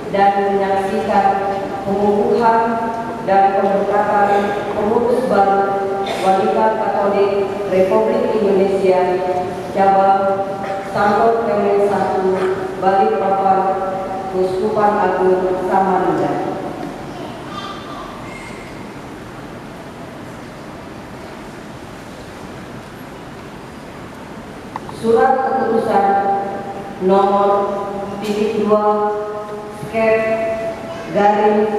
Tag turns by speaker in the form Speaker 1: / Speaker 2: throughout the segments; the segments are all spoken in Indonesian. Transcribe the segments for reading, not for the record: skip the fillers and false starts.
Speaker 1: dan menyaksikan pengukuhan dan pemberkatan pengurus baru Wanita Katolik Republik Indonesia Cabang Santo Clemens I Balikpapan Keuskupan Agung Samarinda. Surat keputusan nomor /2 skep garing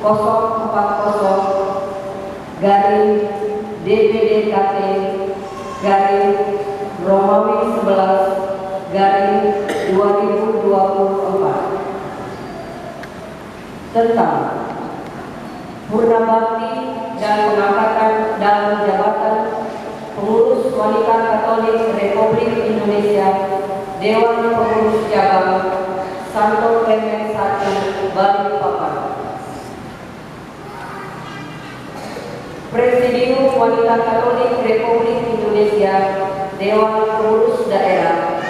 Speaker 1: 040 garing DPDKT garing Romawi 11 garing 2024 tentang purnabakti dan pengangkatan dalam jabatan pengurus Wanita Katolik Republik Indonesia Dewan Pengurus Cabang Santo Clemens I Balikpapan. Presidium Wanita Katolik Republik Indonesia Dewan Pengurus Daerah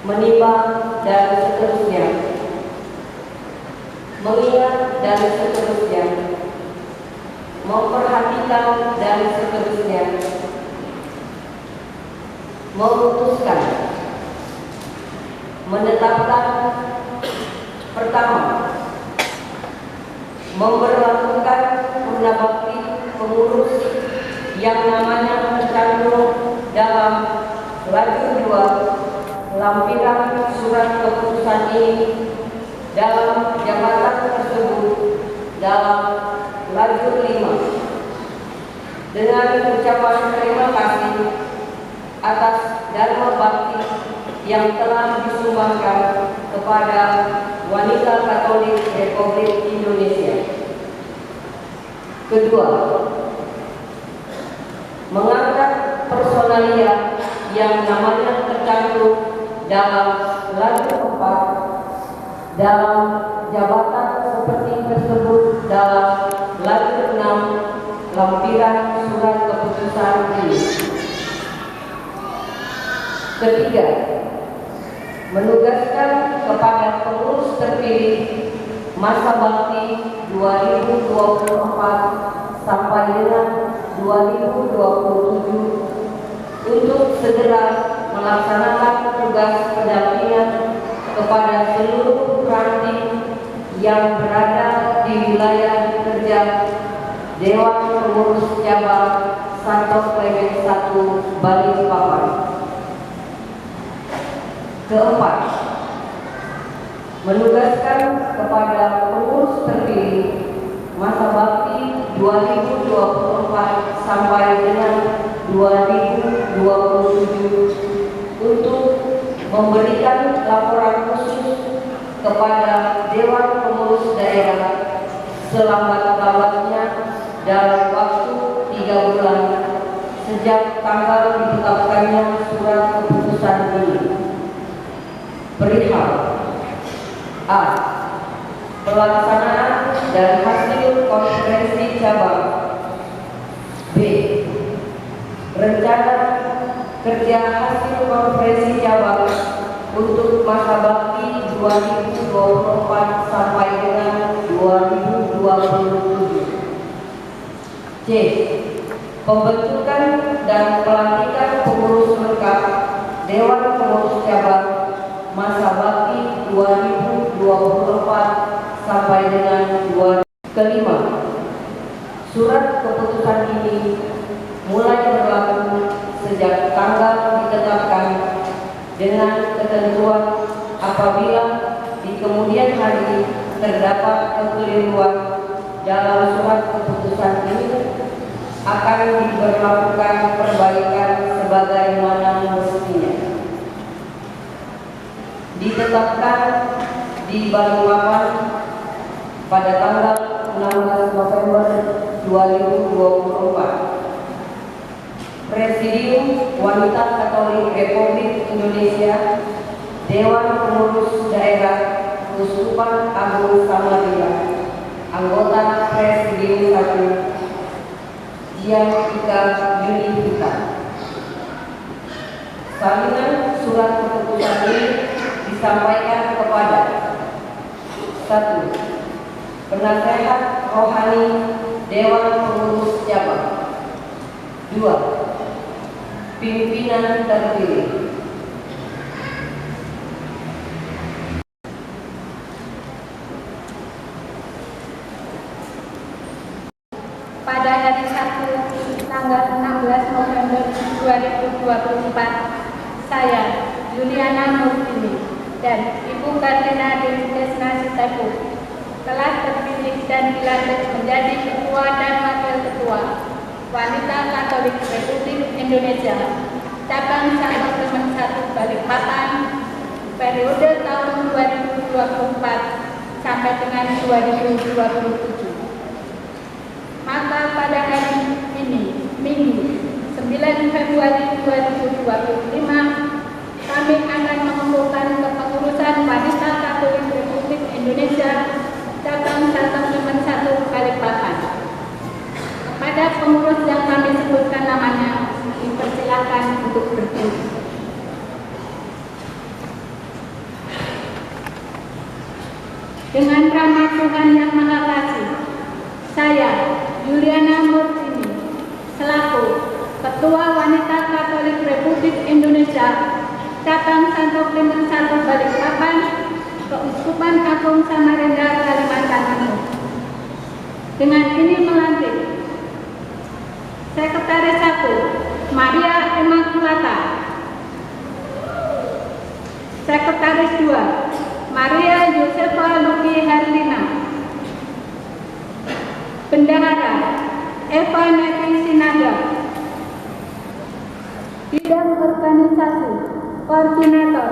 Speaker 1: menimbang dan seterusnya, mengingat dan seterusnya, memperhatikan dan seterusnya, memutuskan, menetapkan. Pertama, memberlakukan purnabakti pengurus yang namanya tercantum dalam lajur 2 lampiran surat keputusan ini dalam jabatan tersebut dalam lajur 5 dengan ucapan terima kasih atas dharma bakti yang telah disumbangkan kepada Wanita Katolik Republik Indonesia. Kedua, mengangkat personalia yang namanya tercantum dalam lajur 4 dalam jabatan seperti tersebut dalam lajur 6 lampiran surat keputusan ini. Ketiga, menugaskan kepada pengurus terpilih masa bakti 2024 sampai dengan 2027 untuk segera melaksanakan tugas pendampingan kepada seluruh ranting yang berada di wilayah kerja Dewan Pengurus Cabang Santo Clemens I Balikpapan. Keempat, menugaskan kepada pengurus terpilih masa bakti 2024 sampai dengan 2027 untuk memberikan laporan khusus kepada Dewan Pengurus Daerah selambat-lambatnya dalam waktu 3 bulan sejak tanggal ditetapkannya surat keputusan ini. Perihal A. Pelaksanaan dan hasil konferensi cabang. B. Rencana kerja hasil konferensi cabang untuk masa bakti 2024 sampai dengan 2027. C. Pembentukan dan pelantikan pengurus lengkap Dewan Pengurus Cabang masa bakti 2024 sampai dengan 2025. Kelima, surat keputusan ini mulai berlaku sejak tanggal ditetapkan dengan ketentuan apabila di kemudian hari terdapat kekeliruan dalam surat keputusan ini akan diberlakukan perbaikan sebagaimana mestinya. Ditetapkan di Balikpapan pada tanggal 16 November 2024. Presidium Wanita Katolik Republik Indonesia Dewan Pengurus Daerah Keuskupan Agung Samarinda. Anggota Presidium 1 Dian Ika Yunifika. Salinan surat keputusan ini disampaikan kepada 1. Penasehat rohani Dewan Pengurus Cabang. 2. Pimpinan terpilih.
Speaker 2: Pada hari Sabtu tanggal 16 November 2024, saya, Juliana Murtini, dan Ibu Kartina Desna Sitaku telah terpilih dan dilantik menjadi Ketua dan Wakil Ketua Wanita Katolik Republik Indonesia Cabang Santo Clemen I Balikpapan periode tahun 2024 sampai dengan 2027. Maka pada hari ini, Minggu 9 Februari 2025, kami akan mengumpulkan kepengurusan Wanita Katolik Republik Indonesia Cabang Santo Clemen I Balikpapan. Kepada pengurus yang kami sebutkan namanya, dipersilakan untuk berdiri. Dengan rahmat Tuhan Yang Maha Kasih, saya, Juliana Murtini, selaku Ketua Wanita Katolik Republik Indonesia Cabang Santo Clemen I Balikpapan, Keuskupan Agung Samarinda, Kalimantan Timur, dengan ini melantik Sekretaris 1 Maria Immaculata, Sekretaris 2 Maria Josefa Luki Herlina, Bendahara Eva Neti Sinaga, Bidang Organisasi Koordinator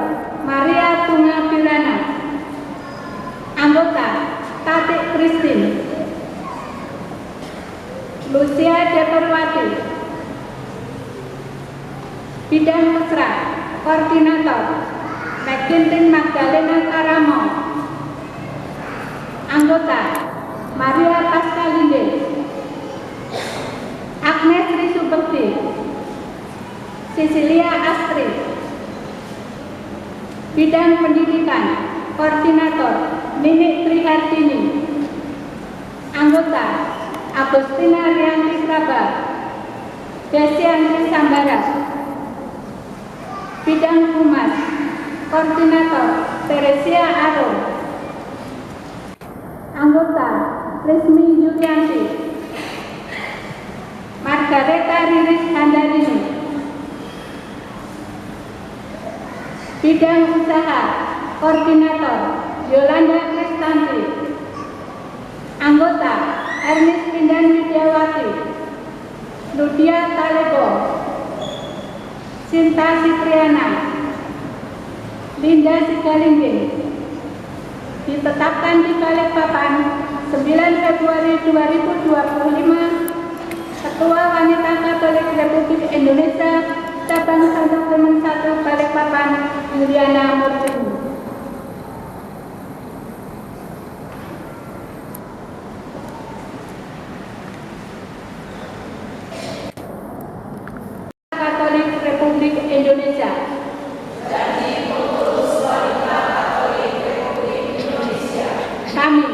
Speaker 2: Maria Bunga Bilana, Anggota Tati Christine, Lucia Deperwati, Bidang Mesra Koordinator Megintin Magdalena Karamo, Anggota Maria Pascalinde, Agnes Risubekti, Cecilia Astri. Bidang Pendidikan Koordinator Nini Trihartini, Anggota Agustina Rianti Praba, Desianti Sambara. Bidang Humas Koordinator Teresia Aro, Anggota Resmi Yulianti, Margareta Riris Handarini. Bidang Usaha Koordinator Yolanda Kristanti, Anggota Ernest Pindan Widiawati, Ludia Talebo, Sinta Sipriana, Linda Sigalingging. Ditetapkan di Balikpapan 9 Februari 2025, Ketua Wanita Katolik Republik Indonesia Cabang Santo Clemen I Balikpapan, Juliana Murtini. Katolik Republik Indonesia. Kami,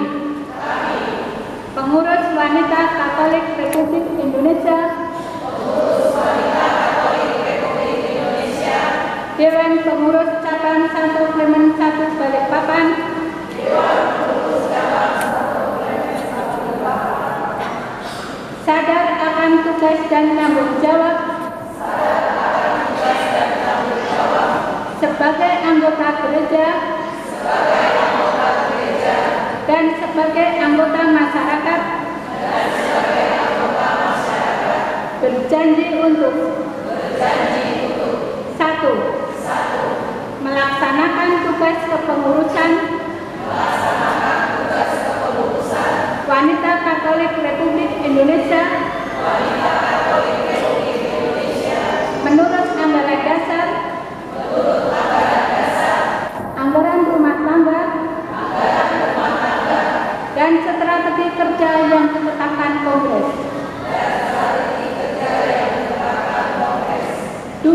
Speaker 2: Pengurus Wanita Katolik Republik Indonesia, Dewan Pengurus Cabang Santo Clemen I Balikpapan, sadar akan tugas dan tanggung jawab sebagai anggota gereja dan sebagai anggota masyarakat, berjanji untuk 1. Melaksanakan tugas kepengurusan Wanita Katolik Republik Indonesia menurut Anggaran Dasar, Anggaran Rumah Tangga, dan strategi kerja yang ditetapkan Kongres. 2.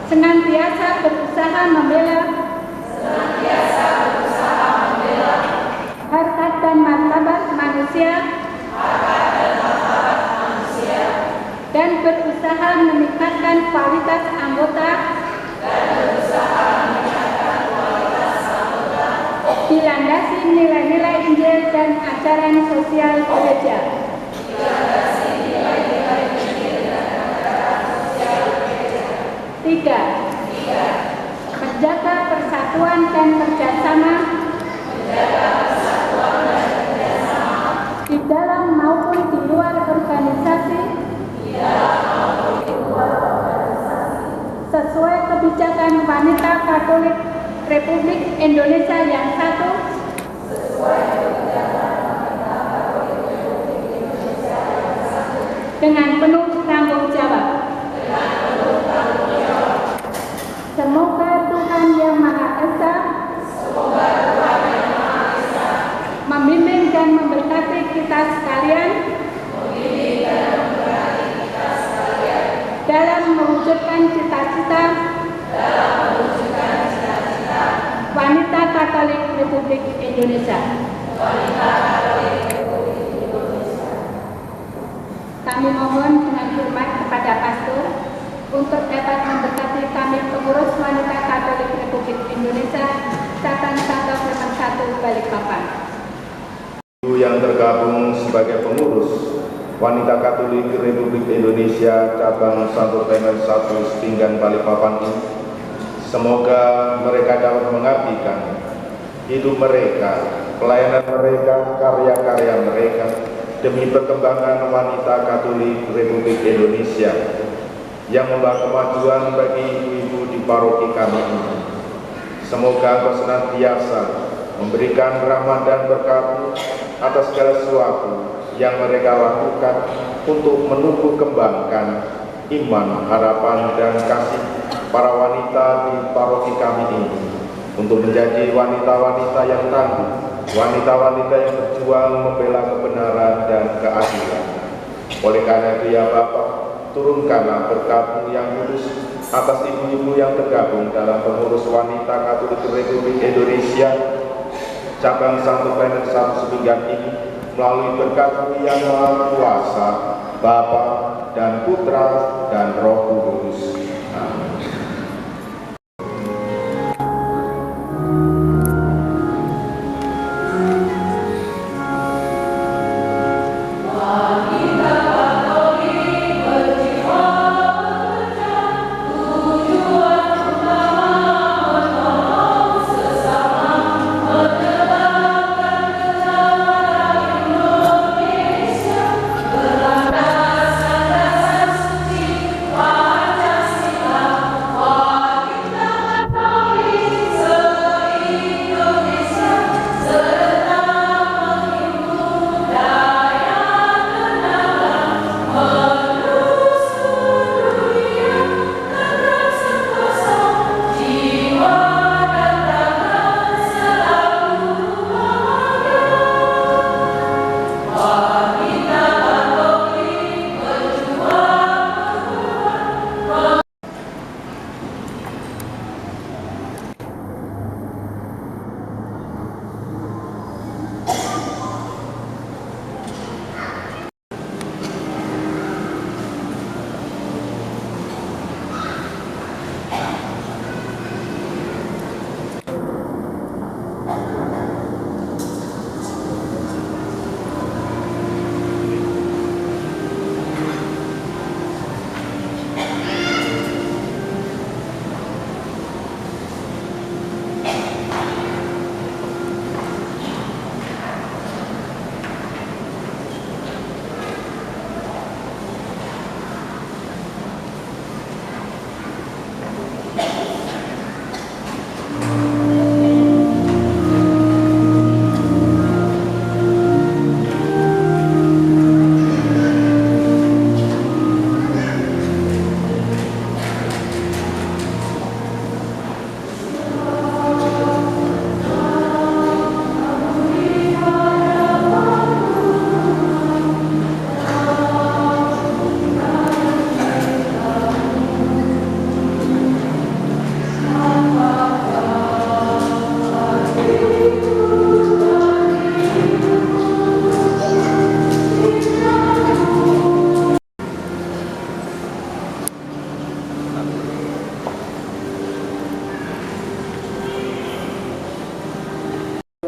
Speaker 2: Senantiasa berusaha membela dalam meningkatkan kualitas anggota dilandasi nilai-nilai Injil dan ajaran sosial gereja. Tiga, menjaga persatuan dan kerjasama di dalam maupun di luar organisasi sesuai kebijakan Wanita Katolik Republik Indonesia yang satu dengan penuh tanggung jawab. Semoga Tuhan Yang Maha Esa membimbing dan memberkati kita sekalian dalam mewujudkan cita-cita Wanita Katolik Republik Indonesia. Kami mohon dengan hormat kepada pastor untuk dapat memberkati kami pengurus Wanita Katolik Republik Indonesia cabang Santo Clemen 1 Balikpapan.
Speaker 3: Yang tergabung sebagai pengurus Wanita Katolik Republik Indonesia cabang Santo Clemen 1 Setinggan Balikpapan ini, semoga mereka dapat mengabdikan hidup mereka, pelayanan mereka, karya-karya mereka demi perkembangan Wanita Katolik Republik Indonesia yang membawa kemajuan bagi ibu-ibu di paroki kami ini. Semoga Engkau senantiasa memberikan rahmat dan berkat atas segala sesuatu yang mereka lakukan untuk menumbuh kembangkan iman, harapan, dan kasih para wanita di paroki kami ini untuk menjadi wanita-wanita yang tangguh, wanita-wanita yang berjuang membela kebenaran dan keadilan. Oleh karena itu ya Bapa, turunkanlah berkat-Mu yang kudus atas ibu-ibu yang tergabung dalam pengurus Wanita Katolik Republik Indonesia cabang Santo Clemen 1 Setinggan ini melalui berkat-Mu yang Maha Kuasa, Bapa dan Putra dan Roh Kudus. Amin.
Speaker 4: Pancasila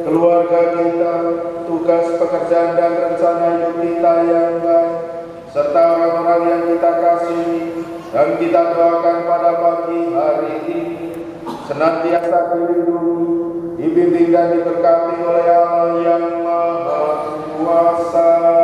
Speaker 3: keluarga kita, tugas pekerjaan dan rencana hidup kita yang baik, serta orang-orang yang kita kasihi dan kita doakan pada pagi hari ini, senantiasa dilindungi, dibimbing dan diberkati oleh Allah yang Maha Kuasa.